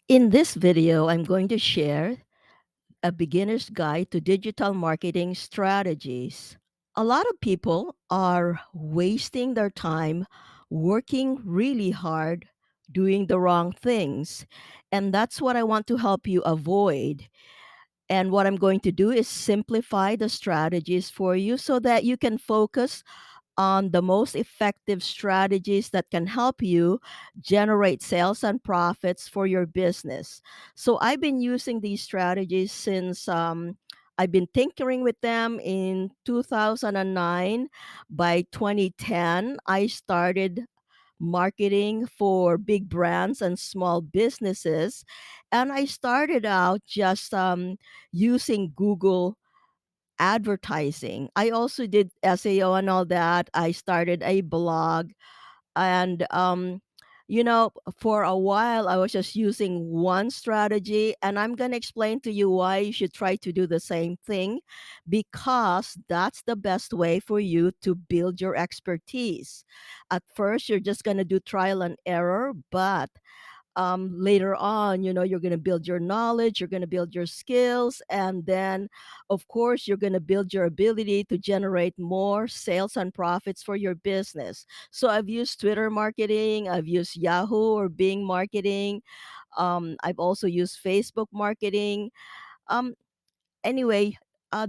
In this video, I'm going to share a beginner's guide to digital marketing strategies. A lot of people are wasting their time working really hard doing the wrong things. And that's what I want to help you avoid. And what I'm going to do is simplify the strategies for you so that you can focus on the most effective strategies that can help you generate sales and profits for your business. So I've been using these strategies since I've been tinkering with them in 2009. By 2010, I started marketing for big brands and small businesses. And I started out just using Google advertising. I also did SEO and all that. I started a blog and for a while I was just using one strategy, and I'm going to explain to you why you should try to do the same thing, because that's the best way for you to build your expertise. At first you're just going to do trial and error, but later on, you're going to build your knowledge, you're going to build your skills, and then, of course, you're going to build your ability to generate more sales and profits for your business. So I've used Twitter marketing, I've used Yahoo or Bing marketing, I've also used Facebook marketing. Um, anyway,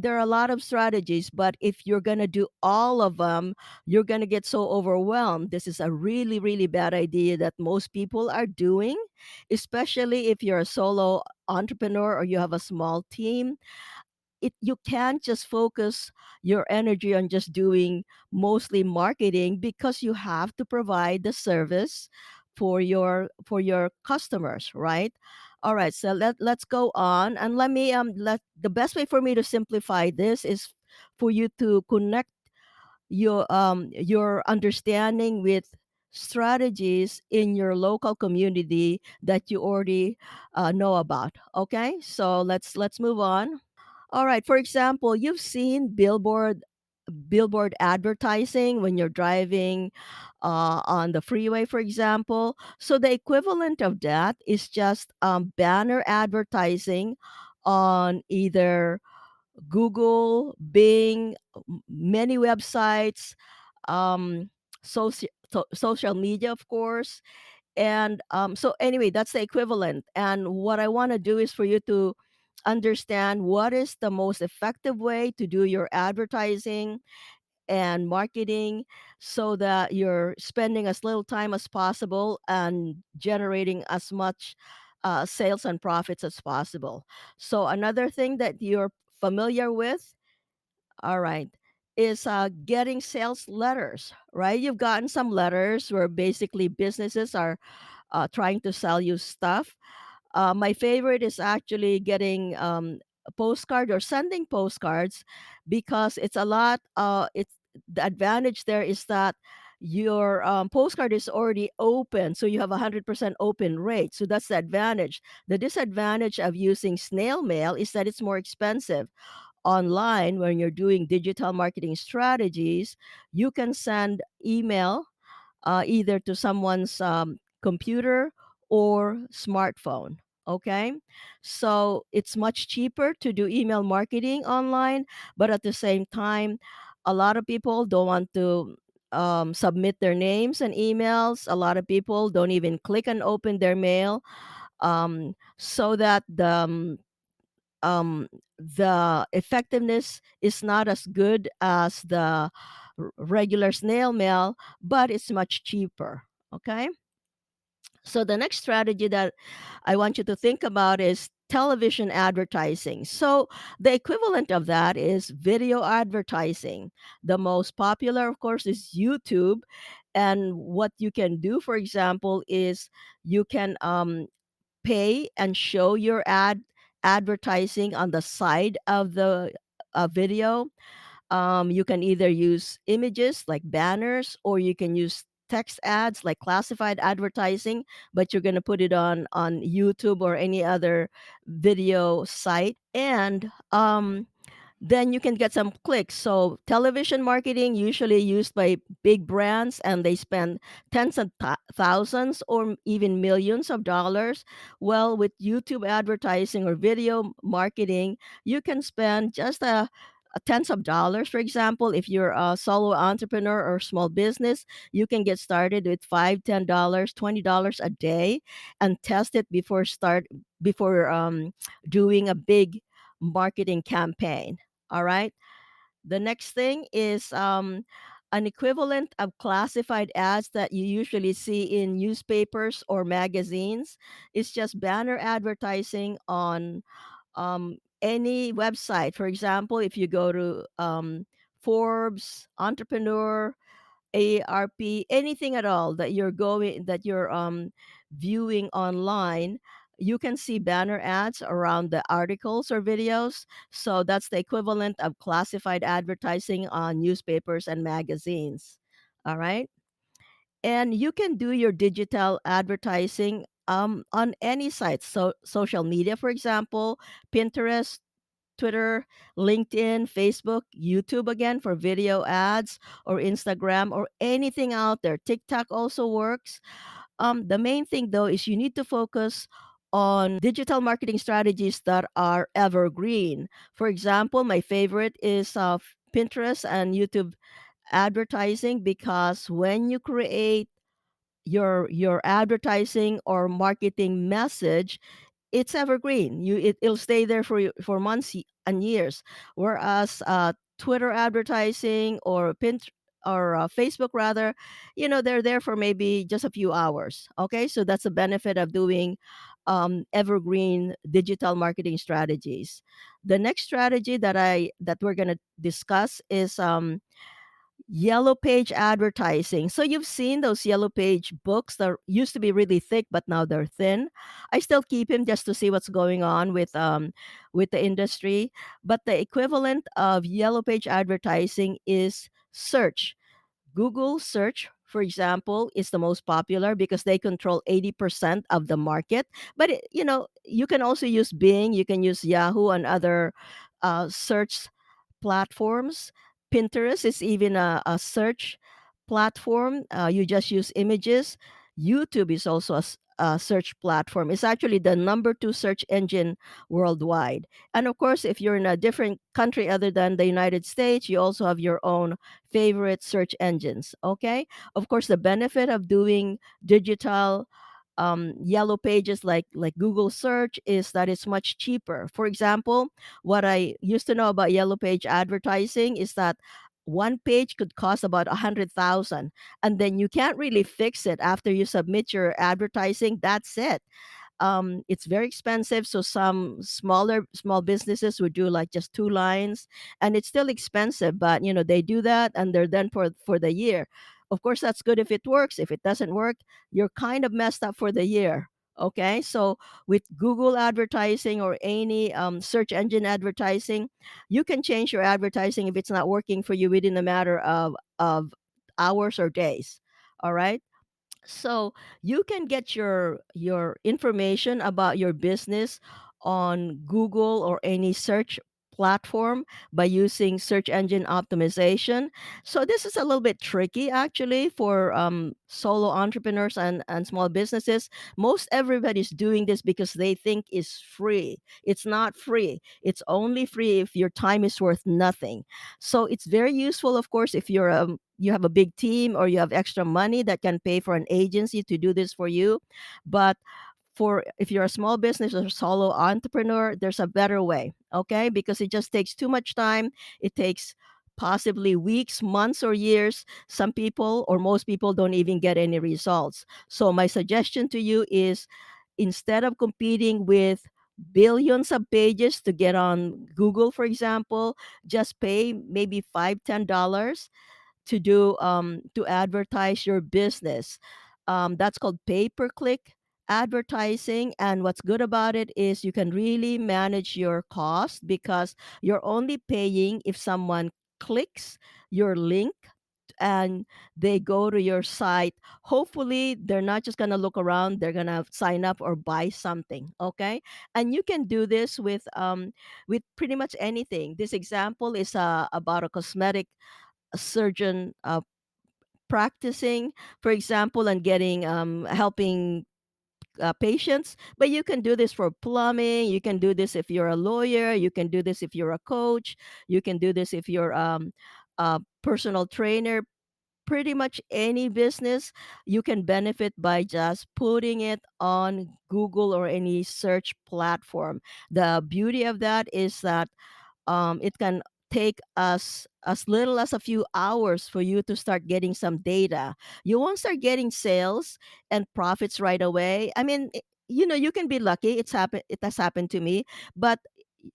there are a lot of strategies, but if you're going to do all of them, you're going to get so overwhelmed. This is a really, really bad idea that most people are doing, especially if you're a solo entrepreneur or you have a small team. You can't just focus your energy on just doing mostly marketing, because you have to provide the service for your customers, right? All right, so let's go on, and let me let the best way for me to simplify this is for you to connect your understanding with strategies in your local community that you already know about. Okay, so let's move on. All right. For example, you've seen billboard advertising when you're driving on the freeway, for example. So the equivalent of that is just banner advertising on either Google, Bing, many websites, um, social media, of course. And so anyway, that's the equivalent. And what I want to do is for you to understand what is the most effective way to do your advertising and marketing, so that you're spending as little time as possible and generating as much sales and profits as possible. So another thing that you're familiar with, all right, is getting sales letters, right? You've gotten some letters where basically businesses are trying to sell you stuff. My favorite is actually getting a postcard or sending postcards, because it's a lot. It's the advantage there is that your postcard is already open, so you have 100% open rate. So that's the advantage. The disadvantage of using snail mail is that it's more expensive. Online, when you're doing digital marketing strategies, you can send email either to someone's computer or smartphone. Okay. So it's much cheaper to do email marketing online, but at the same time, a lot of people don't want to submit their names and emails. A lot of people don't even click and open their mail, so that the effectiveness is not as good as the regular snail mail, but it's much cheaper. Okay. So the next strategy that I want you to think about is television advertising. So the equivalent of that is video advertising. The most popular, of course, is YouTube. And what you can do, for example, is you can pay and show your advertising on the side of the video. You can either use images like banners, or you can use text ads like classified advertising, but you're going to put it on YouTube or any other video site. And then you can get some clicks. So television marketing usually used by big brands, and they spend tens of thousands or even millions of dollars. Well, with YouTube advertising or video marketing, you can spend just a tens of dollars. For example, if you're a solo entrepreneur or small business, you can get started with $5, $10, $20 a day, and test it before doing a big marketing campaign. All right. The next thing is an equivalent of classified ads that you usually see in newspapers or magazines. It's just banner advertising on any website. For example, if you go to Forbes, Entrepreneur, AARP, anything at all that you're viewing online, you can see banner ads around the articles or videos. So that's the equivalent of classified advertising on newspapers and magazines. All right. And you can do your digital advertising on any site. So social media, for example, Pinterest, Twitter, LinkedIn, Facebook, YouTube again for video ads, or Instagram, or anything out there. TikTok also works. The main thing though is you need to focus on digital marketing strategies that are evergreen. For example, my favorite is Pinterest and YouTube advertising, because when you create your advertising or marketing message, it's evergreen. It'll stay there for months and years. Whereas Twitter advertising or Facebook rather, they're there for maybe just a few hours. Okay, so that's the benefit of doing evergreen digital marketing strategies. The next strategy that we're gonna discuss is yellow page advertising. So you've seen those yellow page books that used to be really thick, but now they're thin. I still keep them just to see what's going on with the industry. But the equivalent of yellow page advertising is search. Google search, for example, is the most popular because they control 80% of the market. But you can also use Bing, you can use Yahoo and other search platforms. Pinterest is even a search platform. You just use images. YouTube is also a search platform. It's actually the number two search engine worldwide. And of course, if you're in a different country other than the United States, you also have your own favorite search engines. Okay. Of course, the benefit of doing digital yellow pages like Google search is that it's much cheaper. For example, what I used to know about yellow page advertising is that one page could cost about 100,000, and then you can't really fix it after you submit your advertising. That's it. It's very expensive, so some small businesses would do like just two lines, and it's still expensive, but they do that and they're done for the year. Of course, that's good if it works. If it doesn't work, you're kind of messed up for the year. Okay, so with Google advertising or any search engine advertising, you can change your advertising if it's not working for you within a matter of hours or days. All right, so you can get your information about your business on Google or any search platform by using search engine optimization. So this is a little bit tricky actually for solo entrepreneurs and small businesses. Most everybody's doing this because they think it's free. It's not free. It's only free if your time is worth nothing. So it's very useful, of course, if you have a big team or you have extra money that can pay for an agency to do this for you. But for if you're a small business or solo entrepreneur, there's a better way, okay? Because it just takes too much time. It takes possibly weeks, months, or years. Some people or most people don't even get any results. So my suggestion to you is, instead of competing with billions of pages to get on Google, for example, just pay maybe $5-10 to advertise your business. That's called pay per click advertising. And what's good about it is you can really manage your cost because you're only paying if someone clicks your link and they go to your site, hopefully they're not just going to look around, they're going to sign up or buy something. Okay, and you can do this with pretty much anything. This example is about a cosmetic surgeon practicing, for example, and getting helping patients. But you can do this for plumbing. You can do this if you're a lawyer. You can do this if you're a coach. You can do this if you're a personal trainer. Pretty much any business you can benefit by just putting it on Google or any search platform. The beauty of that is that it can take us as little as a few hours for you to start getting some data. You won't start getting sales and profits right away. I mean, you can be lucky. It has happened to me, but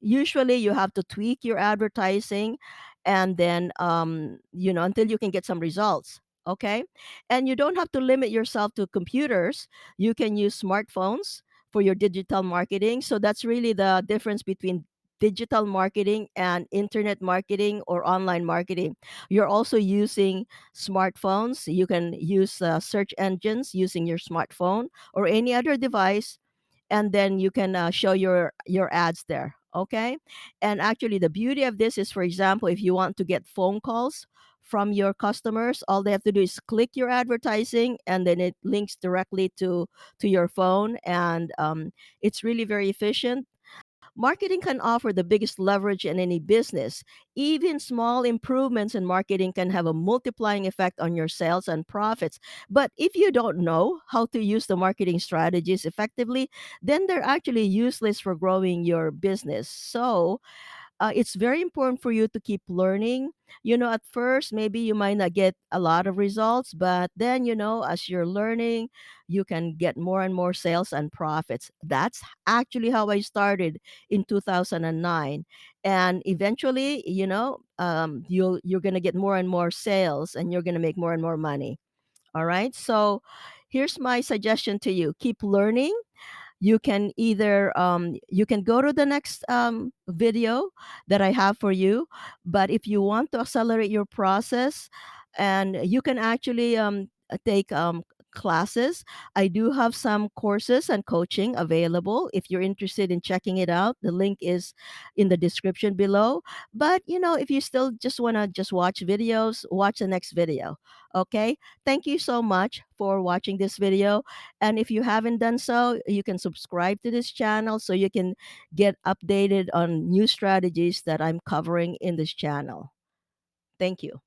usually you have to tweak your advertising, and then until you can get some results. Okay, and you don't have to limit yourself to computers. You can use smartphones for your digital marketing. So that's really the difference between digital marketing and internet marketing or online marketing. You're also using smartphones. You can use search engines using your smartphone or any other device, and then you can show your ads there. Okay, and actually the beauty of this is, for example, if you want to get phone calls from your customers, all they have to do is click your advertising, and then it links directly to your phone, and it's really very efficient. Marketing can offer the biggest leverage in any business. Even small improvements in marketing can have a multiplying effect on your sales and profits. But if you don't know how to use the marketing strategies effectively, then they're actually useless for growing your business. So, it's very important for you to keep learning. At first, maybe you might not get a lot of results, but then, as you're learning, you can get more and more sales and profits. That's actually how I started in 2009. And eventually, you're going to get more and more sales, and you're going to make more and more money. All right. So here's my suggestion to you: keep learning. You can go to the next video that I have for you. But if you want to accelerate your process, and you can actually take classes. I do have some courses and coaching available. If you're interested in checking it out, the link is in the description below. But if you still just want to just watch videos, watch the next video. Okay, thank you so much for watching this video. And if you haven't done so, you can subscribe to this channel so you can get updated on new strategies that I'm covering in this channel. Thank you.